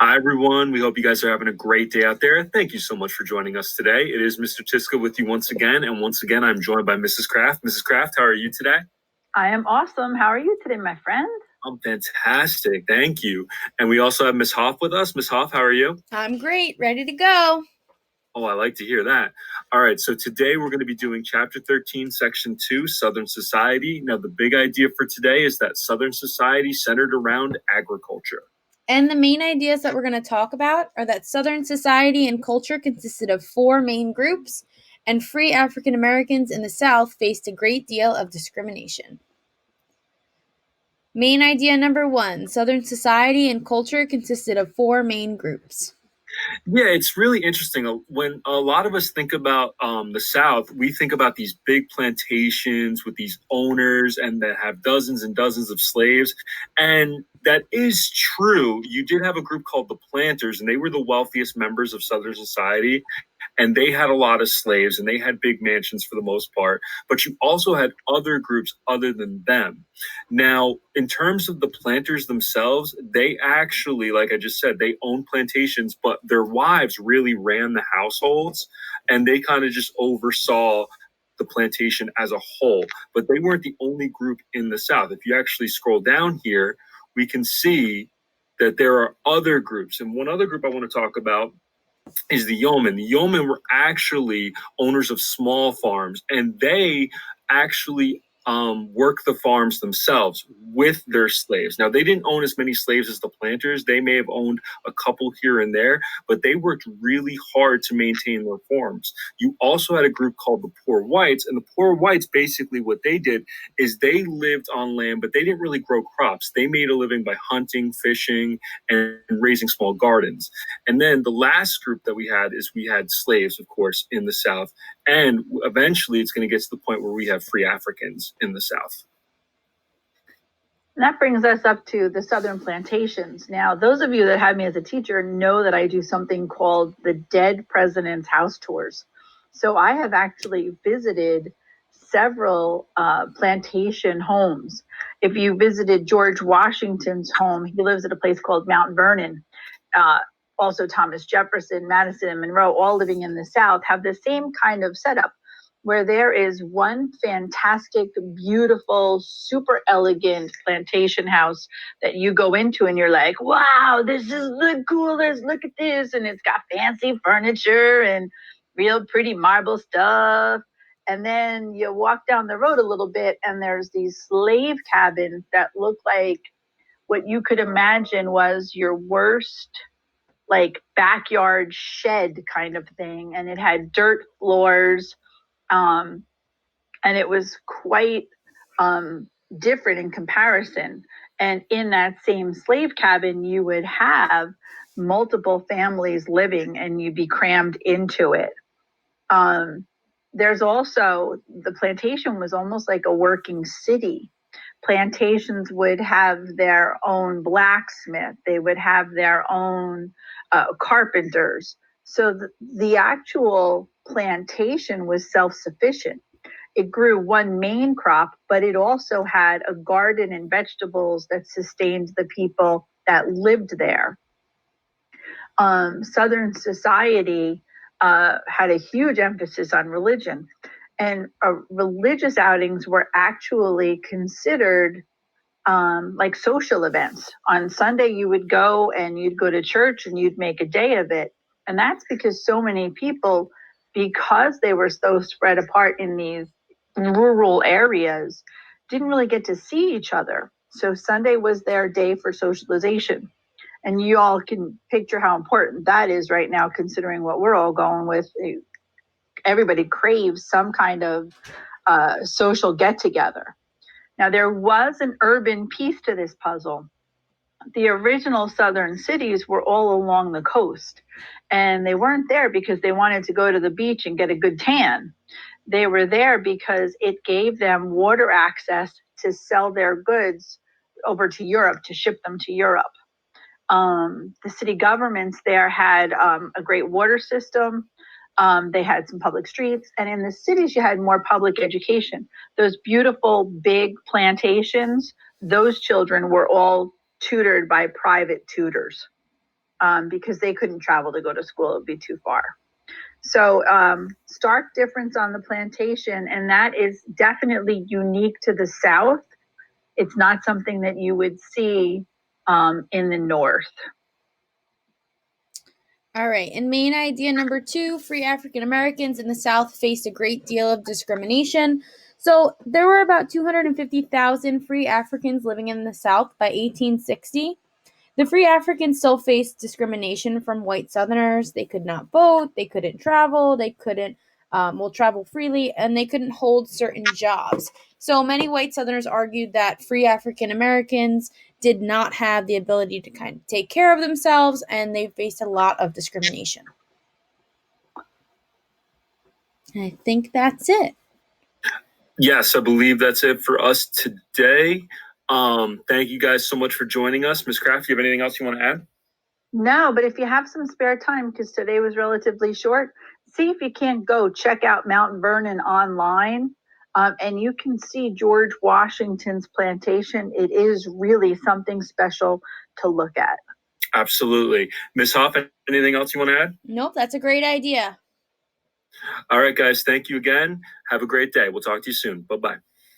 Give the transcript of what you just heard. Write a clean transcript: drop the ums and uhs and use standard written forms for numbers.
Hi, everyone. We hope you guys are having a great day out there. Thank you so much for joining us today. It is Mr. Tiska with you once again. And once again, I'm joined by Mrs. Kraft. Mrs. Kraft, how are you today? I am awesome. How are you today, my friend? I'm fantastic. Thank you. And we also have Miss Hoff with us. Miss Hoff, how are you? I'm great. Ready to go. Oh, I like to hear that. All right. So today we're going to be doing Chapter 13, Section 2, Southern Society. Now, the big idea for today is that Southern society centered around agriculture. And the main ideas that we're going to talk about are that Southern society and culture consisted of four main groups, and free African Americans in the South faced a great deal of discrimination. Main idea number 1, Southern society and culture consisted of four main groups. Yeah, it's really interesting. When a lot of us think about the South, we think about these big plantations with these owners and that have dozens and dozens of slaves. And that is true. You did have a group called the Planters, and they were the wealthiest members of Southern society. And they had a lot of slaves and they had big mansions for the most part. But you also had other groups other than them. Now, in terms of the planters themselves, they actually, like I just said, they owned plantations, but their wives really ran the households and they kind of just oversaw the plantation as a whole. But they weren't the only group in the South. If you actually scroll down here, we can see that there are other groups. And one other group I want to talk about is the yeomen. The yeomen were actually owners of small farms, and they actually work the farms themselves with their slaves. Now, they didn't own as many slaves as the planters. They may have owned a couple here and there, but they worked really hard to maintain their farms. You also had a group called the poor whites, and the poor whites, basically what they did is they lived on land, but they didn't really grow crops. They made a living by hunting, fishing, and raising small gardens. And then the last group that we had slaves, of course, in the South. And eventually it's going to get to the point where we have free Africans in the South. And that brings us up to the Southern plantations. Now, those of you that have me as a teacher know that I do something called the Dead President's House Tours. So I have actually visited several plantation homes. If you visited George Washington's home, he lives at a place called Mount Vernon. Also Thomas Jefferson, Madison, and Monroe, all living in the South, have the same kind of setup where there is one fantastic, beautiful, super elegant plantation house that you go into and you're like, wow, this is the coolest, look at this. And it's got fancy furniture and real pretty marble stuff. And then you walk down the road a little bit and there's these slave cabins that look like what you could imagine was your worst like backyard shed kind of thing, and it had dirt floors, and it was quite different in comparison. And in that same slave cabin, you would have multiple families living, and you'd be crammed into it. There's also the plantation was almost like a working city. Plantations would have their own blacksmith, they would have their own carpenters. So the actual plantation was self-sufficient. It grew one main crop, but it also had a garden and vegetables that sustained the people that lived there. Southern society had a huge emphasis on religion, and religious outings were actually considered like social events. On Sunday, you would go and you'd go to church and you'd make a day of it. And that's because so many people, because they were so spread apart in these rural areas, didn't really get to see each other. So Sunday was their day for socialization. And you all can picture how important that is right now, considering what we're all going with. Everybody craves some kind of social get together. Now, there was an urban piece to this puzzle. The original southern cities were all along the coast, and they weren't there because they wanted to go to the beach and get a good tan. They were there because it gave them water access to sell their goods over to Europe, to ship them to Europe. The city governments there had a great water system. They had some public streets, and in the cities you had more public education. Those beautiful big plantations, those children were all tutored by private tutors. because they couldn't travel to go to school. It would be too far. So stark difference on the plantation, and that is definitely unique to the South. It's not something that you would see in the North. All right, and main idea number 2, free African Americans in the South faced a great deal of discrimination. So there were about 250,000 free Africans living in the South by 1860. The free Africans still faced discrimination from white Southerners. They could not vote, they couldn't travel, they couldn't travel freely, and they couldn't hold certain jobs. So many white Southerners argued that free African Americans did not have the ability to kind of take care of themselves, and they faced a lot of discrimination. And I think that's it. Yes, I believe that's it for us today. Thank you guys so much for joining us. Ms. Kraft, do you have anything else you want to add? No, but if you have some spare time, because today was relatively short, see if you can't go check out Mount Vernon online. And you can see George Washington's plantation. It is really something special to look at. Absolutely. Ms. Hoff, anything else you want to add? Nope, that's a great idea. All right, guys. Thank you again. Have a great day. We'll talk to you soon. Bye-bye.